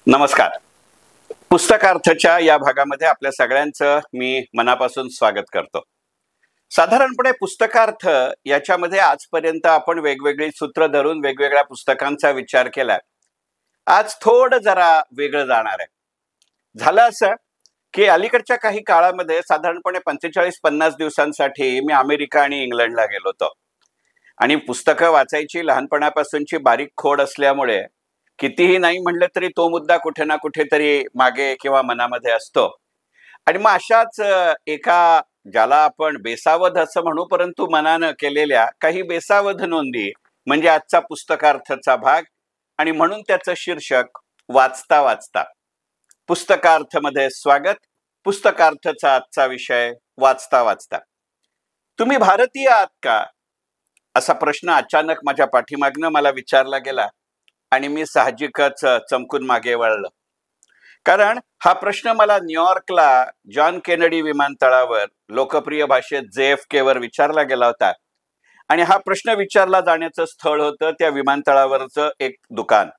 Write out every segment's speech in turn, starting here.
नमस्कार. पुस्तकार्थच्या या भागामध्ये आपल्या सगळ्यांचं मी मनापासून स्वागत करतो. साधारणपणे पुस्तकार्थ याच्यामध्ये आजपर्यंत आपण वेगवेगळी सूत्र धरून वेगवेगळ्या पुस्तकांचा विचार केला. आज थोडं जरा वेगळं जाणार आहे. झालं असं की अलीकडच्या काही काळामध्ये साधारणपणे 45-50 दिवसांसाठी मी अमेरिका आणि इंग्लंडला गेलो होतो आणि पुस्तकं वाचायची लहानपणापासूनची बारीक खोड असल्यामुळे कितीही नाही म्हणलं तरी तो मुद्दा कुठे ना कुठेतरी मागे किंवा मनामध्ये असतो. आणि मग अशाच एका ज्याला आपण बेसावध असं म्हणू परंतु मनानं केलेल्या काही बेसावध नोंदी म्हणजे आजचा पुस्तकार्थचा भाग आणि म्हणून त्याचं शीर्षक वाचता वाचता. पुस्तकार्थ मध्ये स्वागत. पुस्तकार्थचा आजचा विषय वाचता वाचता. तुम्ही भारतीय आहात का असा प्रश्न अचानक माझ्या पाठीमागनं मला विचारला गेला आणि मी साहजिकच चमकून मागे वळलो. कारण हा प्रश्न मला न्यूयॉर्कला जॉन केनेडी विमानतळावर लोकप्रिय भाषेत JFK वर विचारला गेला होता आणि हा प्रश्न विचारला जाण्याचं स्थळ होतं त्या विमानतळावरचं एक दुकान.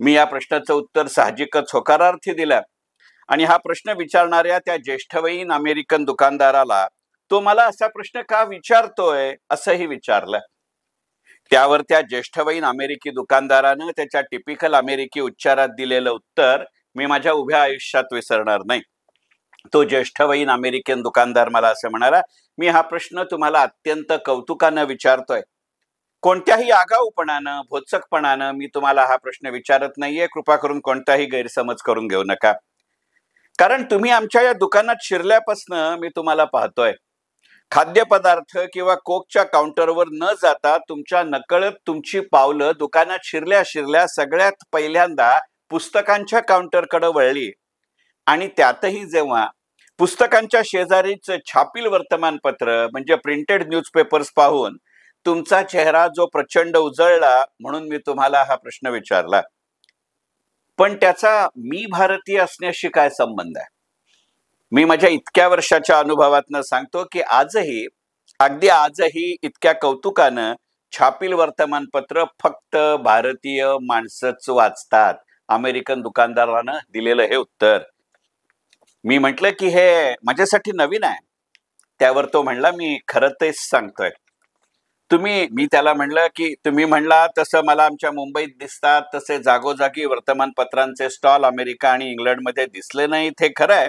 मी या प्रश्नाचं उत्तर साहजिकच होकारार्थी दिलं आणि हा प्रश्न विचारणाऱ्या त्या ज्येष्ठवयीन अमेरिकन दुकानदाराला तो मला असा प्रश्न का विचारतोय असंही विचारलं. त्यावर त्या ज्येष्ठवयीन अमेरिकी दुकानदारानं त्याच्या टिपिकल अमेरिकी उच्चारात दिलेलं उत्तर मी माझ्या उभ्या आयुष्यात विसरणार नाही. तो ज्येष्ठवयीन अमेरिकन दुकानदार मला असं म्हणाला, मी हा प्रश्न तुम्हाला अत्यंत कौतुकानं विचारतोय. कोणत्याही आगाऊपणानं भोचकपणानं मी तुम्हाला हा प्रश्न विचारत नाहीये. कृपा करून कोणताही गैरसमज करून घेऊ नका. कारण तुम्ही आमच्या या दुकानात शिरल्यापासनं मी तुम्हाला पाहतोय. खाद्यपदार्थ किंवा कोकच्या काउंटरवर न जाता तुमच्या नकळत तुमची पावलं दुकानात शिरल्या शिरल्या सगळ्यात पहिल्यांदा पुस्तकांच्या काउंटरकडे वळली आणि त्यातही जेव्हा पुस्तकांच्या शेजारीच छापील वर्तमानपत्र म्हणजे प्रिंटेड न्यूजपेपर्स पाहून तुमचा चेहरा जो प्रचंड उजळला म्हणून मी तुम्हाला हा प्रश्न विचारला. पण त्याचा मी भारतीय असण्याशी काय संबंध आहे? मी माझ्या इतक्या वर्षाच्या अनुभवातनं सांगतो की अगदी आजही इतक्या कौतुकानं छापील वर्तमानपत्र फक्त भारतीय माणसंच वाचतात. अमेरिकन दुकानदारानं दिलेलं हे उत्तर. मी म्हटलं की हे माझ्यासाठी नवीन आहे. त्यावर तो म्हणला, मी खरं तेच सांगतोय. मी त्याला म्हणलं की तुम्ही म्हणला तसं मला आमच्या मुंबईत दिसतात तसे जागोजागी वर्तमानपत्रांचे स्टॉल अमेरिका आणि इंग्लंडमध्ये दिसले नाहीत हे खरं आहे.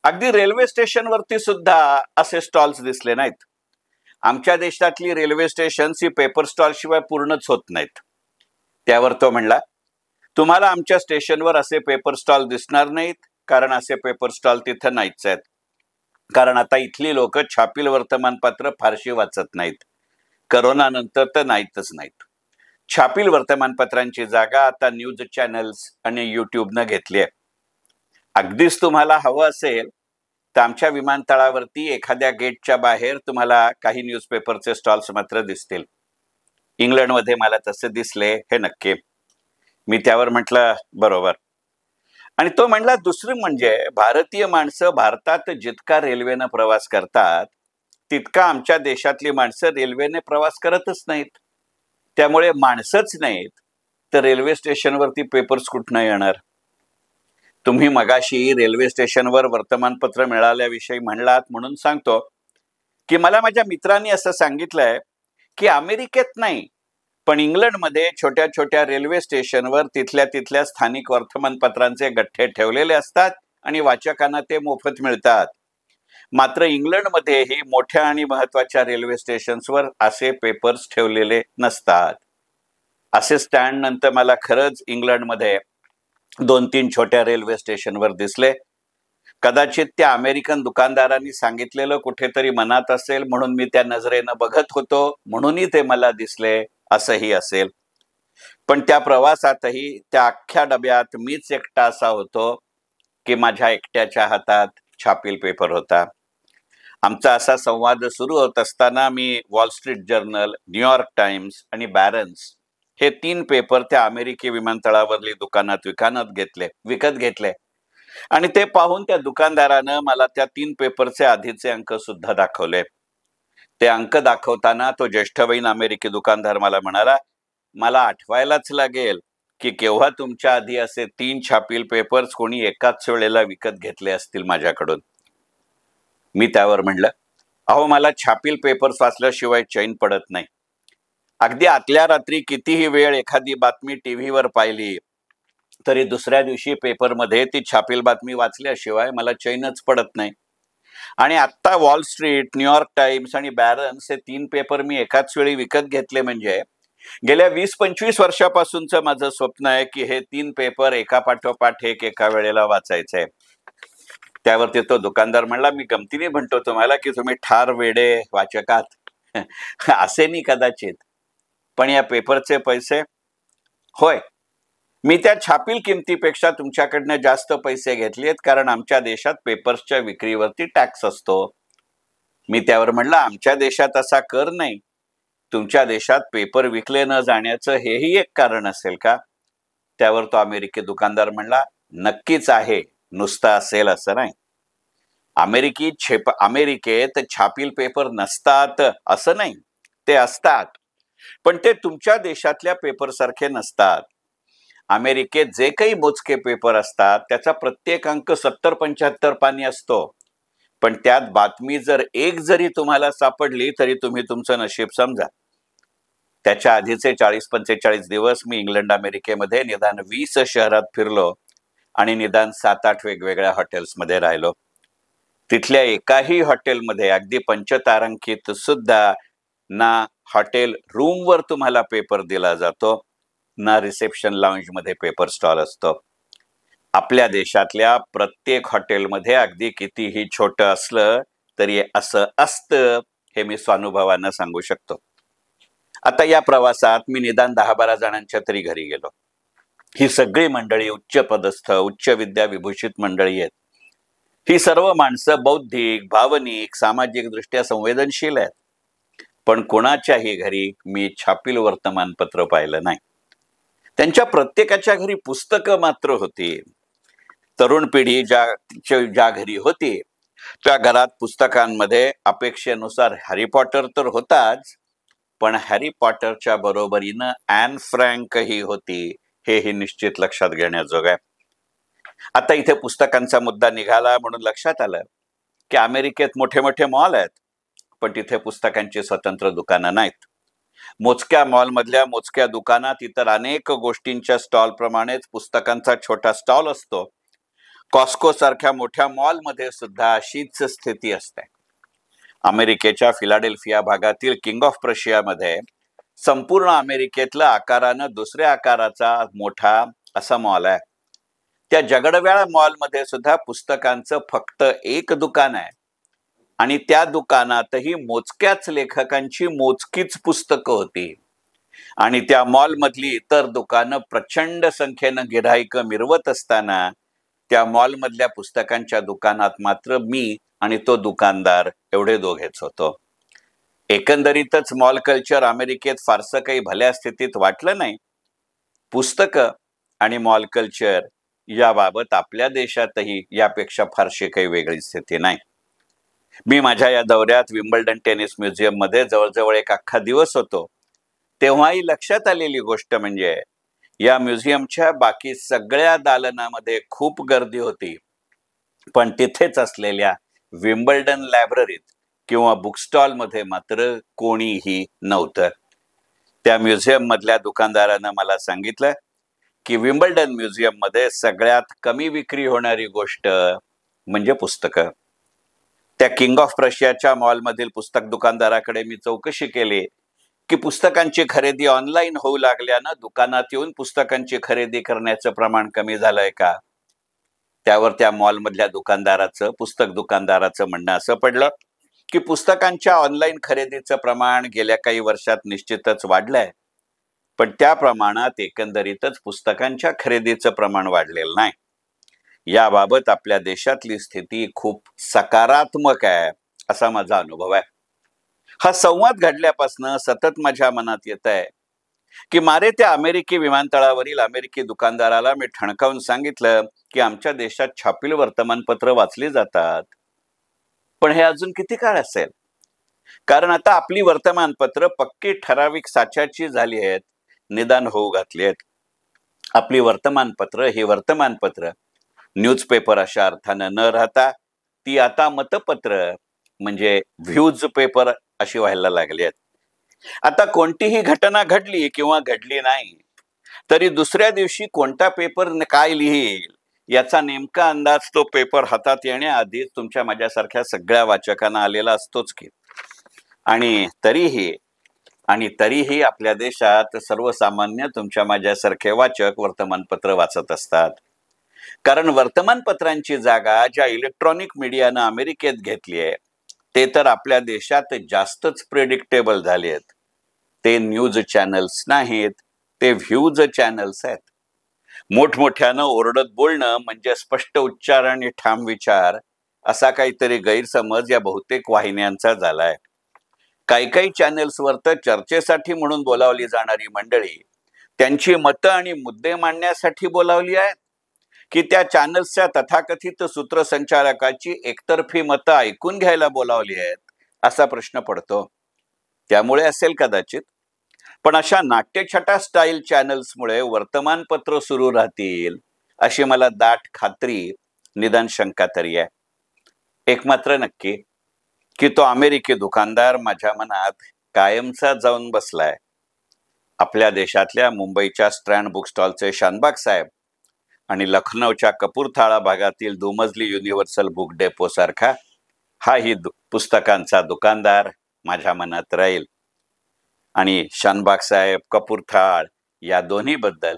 अगदी रेल्वे स्टेशनवरती सुद्धा असे स्टॉल्स दिसले नाहीत. आमच्या देशातली रेल्वे स्टेशन्स ही पेपर स्टॉल शिवाय पूर्णच होत नाहीत. त्यावर तो म्हणला, तुम्हाला आमच्या स्टेशनवर असे पेपर स्टॉल दिसणार नाहीत कारण असे पेपर स्टॉल तिथं नाहीच आहेत. कारण आता इथली लोक छापील वर्तमानपत्र फारशी वाचत नाहीत. करोना नंतर तर नाहीतच नाहीत. छापील वर्तमानपत्रांची जागा आता न्यूज चॅनल्स आणि युट्यूबनं घेतली आहे. अगदीच तुम्हाला हवं असेल तर आमच्या विमानतळावरती एखाद्या गेटच्या बाहेर तुम्हाला काही न्यूजपेपरचे स्टॉल्स मात्र दिसतील. इंग्लंडमध्ये मला तसे दिसले हे नक्की. मी त्यावर म्हटलं बरोबर. आणि तो म्हणला, दुसरं म्हणजे भारतीय माणसं भारतात जितका रेल्वेनं प्रवास करतात तितका आमच्या देशातली माणसं रेल्वेने प्रवास करतच नाहीत. त्यामुळे माणसंच नाहीत तर रेल्वे स्टेशनवरती पेपर्स कुठनं येणार? तुम्ही मगाशी रेल्वे स्टेशनवर वर्तमानपत्र मिळाल्याविषयी म्हणलात म्हणून सांगतो की मला माझ्या मित्रांनी असं सांगितलंय की अमेरिकेत नाही पण इंग्लंडमध्ये छोट्या छोट्या रेल्वे स्टेशनवर तिथल्या स्थानिक वर्तमानपत्रांचे गठ्ठे ठेवलेले असतात आणि वाचकांना ते मोफत मिळतात. मात्र इंग्लंडमध्येही मोठ्या आणि महत्वाच्या रेल्वे स्टेशन्सवर असे पेपर्स ठेवलेले नसतात. असे स्टँड नंतर मला खरंच इंग्लंडमध्ये 2-3 छोट्या रेल्वे स्टेशनवर दिसले. कदाचित त्या अमेरिकन दुकानदारांनी सांगितलेलं कुठेतरी मनात असेल म्हणून मी त्या नजरेनं बघत होतो म्हणूनही ते मला दिसले असंही असेल. पण त्या प्रवासातही त्या अख्ख्या डब्यात मीच एकटा असा होतो की माझ्या एकट्याच्या हातात छापील पेपर होता. आमचा असा संवाद सुरू होत असताना मी Wall Street Journal, New York Times आणि बॅरन्स हे 3 पेपर त्या अमेरिकी विमानतळावरली दुकानात विकत घेतले आणि ते पाहून त्या दुकानदारानं मला त्या 3 पेपरचे आधीचे अंक सुद्धा दाखवले. ते अंक दाखवताना तो ज्येष्ठवयीन अमेरिकी दुकानदार मला म्हणाला, मला आठवायलाच लागेल की केव्हा तुमच्या आधी असे 3 छापील पेपर्स कोणी एकाच वेळेला विकत घेतले असतील माझ्याकडून. मी त्यावर म्हणलं, अहो मला छापील पेपर्स वाचल्याशिवाय चैन पडत नाही. अगदी आतल्या रात्री कितीही वेळ एखादी बातमी टीव्हीवर पाहिली तरी दुसऱ्या दिवशी पेपरमध्ये ती छापील बातमी वाचल्याशिवाय मला चैनच पडत नाही. आणि आत्ता वॉल स्ट्रीट, न्यूयॉर्क टाइम्स आणि बॅरन्स हे 3 पेपर मी एकाच वेळी विकत घेतले म्हणजे गेल्या 20-25 वर्षापासूनचं माझं स्वप्न आहे की हे 3 पेपर एका पाठोपाठ एक एका वेळेला वाचायचंय. त्यावरती तो दुकानदार म्हणला, मी गमतीने म्हणतो तुम्हाला की तुम्ही ठार वेडे वाचक आहात. असे नाही कदाचित, पण या पेपरचे पैसे? होय, मी त्या छापील किमतीपेक्षा तुमच्याकडनं जास्त पैसे घेतलेत, कारण आमच्या देशात पेपर्सच्या विक्रीवरती टॅक्स असतो. मी त्यावर म्हणलं, आमच्या देशात असा कर नाही. तुमच्या देशात पेपर विकले न जाण्याचं हेही एक कारण असेल का? त्यावर तो अमेरिकी दुकानदार म्हणला, नक्कीच आहे, नुसतं असेल असं नाही. अमेरिकेत छापील पेपर नसतात असं नाही, ते असतात, पण ते तुमच्या देशातल्या पेपर सारखे नसतात. अमेरिकेत जे काही मोजके पेपर असतात त्याचा प्रत्येक अंक 70-75 पानी असतो, पण त्यात बातमी जर एक जरी तुम्हाला सापडली तरी तुम्ही तुमचं नशीब समजा. त्याच्या आधीचे 40-45 दिवस मी इंग्लंड अमेरिकेमध्ये निदान 20 शहरात फिरलो आणि निदान 7-8 वेगवेगळ्या हॉटेल्समध्ये राहिलो. तिथल्या एकाही हॉटेलमध्ये, अगदी पंचतारांकित सुद्धा, ना हॉटेल रूमवर तुम्हाला पेपर दिला जातो, ना रिसेप्शन लाउंजमध्ये पेपर स्टॉल असतो. आपल्या देशातल्या प्रत्येक हॉटेलमध्ये अगदी कितीही छोटं असलं तरी असं असतं, हे मी स्वानुभवानं सांगू शकतो. आता या प्रवासात मी निदान 10-12 जणांच्या तरी घरी गेलो. ही सगळी मंडळी उच्च पदस्थ, उच्च विद्या विभूषित मंडळी आहेत. ही सर्व माणसं बौद्धिक, भावनिक, सामाजिक दृष्ट्या संवेदनशील आहेत. पण कोणाच्याही घरी मी छापील वर्तमानपत्र पाहिलं नाही. त्यांच्या प्रत्येकाच्या घरी पुस्तकं मात्र होती. तरुण पिढी ज्या घरी होती त्या घरात पुस्तकांमध्ये अपेक्षेनुसार हॅरी पॉटर तर होताच, पण हॅरी पॉटरच्या बरोबरीनं ॲन फ्रँकही होती, हेही निश्चित लक्षात घेण्याजोगं आहे. आता इथे पुस्तकांचा मुद्दा निघाला म्हणून लक्षात आलं की अमेरिकेत मोठे मोठे मॉल आहेत, पण तिथे पुस्तकांची स्वतंत्र दुकानं नाहीत. मोजक्या मॉलमधल्या मोजक्या दुकानात इतर अनेक गोष्टींच्या स्टॉल प्रमाणेच पुस्तकांचा छोटा स्टॉल असतो. कॉस्को सारख्या मोठ्या मॉलमध्ये सुद्धा अशीच स्थिती असते. अमेरिकेच्या फिलाडेल्फिया भागातील किंग ऑफ प्रशियामध्ये संपूर्ण अमेरिकेतलं आकारानं दुसऱ्या आकाराचा मोठा असा मॉल आहे. त्या जगडव्याळा मॉलमध्ये सुद्धा पुस्तकांचं फक्त एक दुकान आहे आणि त्या दुकानातही मोजक्याच लेखकांची मोजकीच पुस्तकं होती. आणि त्या मॉलमधली इतर दुकानं प्रचंड संख्येनं गिऱ्हाईकं मिरवत असताना त्या मॉलमधल्या पुस्तकांच्या दुकानात मात्र मी आणि तो दुकानदार एवढे दोघेच होतो. एकंदरीतच मॉल कल्चर अमेरिकेत फारसं काही भल्या स्थितीत वाटलं नाही. पुस्तकं आणि मॉल कल्चर याबाबत आपल्या देशातही यापेक्षा फारशी काही वेगळी स्थिती नाही. मी माझ्या या दौऱ्यात विम्बल्डन टेनिस म्युझियम मध्ये जवळजवळ एक अख्खा दिवस होतो. तेव्हाही लक्षात आलेली गोष्ट म्हणजे या म्युझियमच्या बाकी सगळ्या दालनामध्ये खूप गर्दी होती, पण तिथेच असलेल्या विम्बल्डन लायब्ररीत किंवा बुकस्टॉल मध्ये मात्र कोणीही नव्हतं. त्या म्युझियम मधल्या दुकानदारानं मला सांगितलं की विम्बल्डन म्युझियम मध्ये सगळ्यात कमी विक्री होणारी गोष्ट म्हणजे पुस्तकं. त्या किंग ऑफ प्रशियाच्या मॉलमधील पुस्तक दुकानदाराकडे मी चौकशी केली की पुस्तकांची खरेदी ऑनलाईन होऊ लागल्यानं दुकानात येऊन पुस्तकांची खरेदी करण्याचं प्रमाण कमी झालंय का? त्यावर त्या मॉलमधल्या पुस्तक दुकानदाराचं म्हणणं असं पडलं की पुस्तकांच्या ऑनलाईन खरेदीचं प्रमाण गेल्या काही वर्षात निश्चितच वाढलंय, पण त्या प्रमाणात एकंदरीतच पुस्तकांच्या खरेदीचं प्रमाण वाढलेलं नाही. याबाबत आपल्या देशातली स्थिती खूप सकारात्मक आहे असा माझा अनुभव आहे. हा संवाद घडल्यापासून सतत माझ्या मनात येत आहे की मारे त्या अमेरिकी विमानतळावरील अमेरिकी दुकानदाराला मी ठणकावून सांगितलं की आमच्या देशात छापील वर्तमानपत्र वाचली जातात, पण हे अजून किती काळ असेल? कारण आता आपली वर्तमानपत्र पक्की ठराविक साच्याची झाली आहेत, निदान होऊ घातली आहेत. आपली वर्तमानपत्र ही वर्तमानपत्र न्यूजपेपर अशा अर्थानं न राहता ती आता मतपत्र म्हणजे व्ह्यूज पेपर अशी व्हायला लागली आहेत. आता कोणतीही घटना घडली किंवा घडली नाही तरी दुसऱ्या दिवशी कोणता पेपर काय लिहील याचा नेमका अंदाज तो पेपर हातात येण्याआधीच तुमच्या माझ्यासारख्या सगळ्या वाचकांना आलेला असतोच की. आणि तरीही आपल्या देशात सर्वसामान्य तुमच्या माझ्यासारखे वाचक वर्तमानपत्र वाचत असतात. कारण वर्तमानपत्रांची जागा ज्या इलेक्ट्रॉनिक मीडियानं अमेरिकेत घेतली आहे ते तर आपल्या देशात जास्तच प्रेडिक्टेबल झाले आहेत. ते न्यूज चॅनल्स नाहीत, ते व्ह्यूज चॅनल्स आहेत. मोठमोठ्यानं ओरडत बोलणं म्हणजे स्पष्ट उच्चार आणि ठाम विचार असा काहीतरी गैरसमज या बहुतेक वाहिन्यांचा झालाय. काही चॅनल्सवर तर चर्चेसाठी म्हणून बोलावली जाणारी मंडळी त्यांची मतं आणि मुद्दे मांडण्यासाठी बोलावली आहेत की त्या चॅनल्सच्या तथाकथित सूत्रसंचालकाची एकतर्फी मतं ऐकून घ्यायला बोलावली आहेत असा प्रश्न पडतो. त्यामुळे असेल कदाचित. पण अशा नाट्यछटा स्टाईल चॅनल्समुळे वर्तमानपत्र सुरू राहतील अशी मला दाट खात्री निदान शंका तरी आहे. एक मात्र नक्की की तो अमेरिकी दुकानदार माझ्या मनात कायमचा जाऊन बसलाय. आपल्या देशातल्या मुंबईच्या स्ट्रँड बुक स्टॉलचे शानबाग साहेब आणि लखनौच्या कपूरथाळा भागातील दुमजली युनिव्हर्सल बुक डेपो सारखा हाही पुस्तकांचा दुकानदार माझ्या मनात राहील. आणि शानबाग साहेब, कपूरथाळ या दोन्ही बद्दल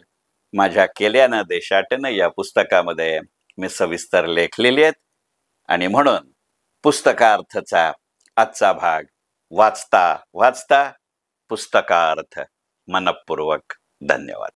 माझ्या केल्यानं देशाटनं या पुस्तकामध्ये मी सविस्तर लेखलेले आहेत. आणि म्हणून पुस्तकार्थचा आजचा भाग वाचता वाचता पुस्तकार्थ मनपूर्वक धन्यवाद.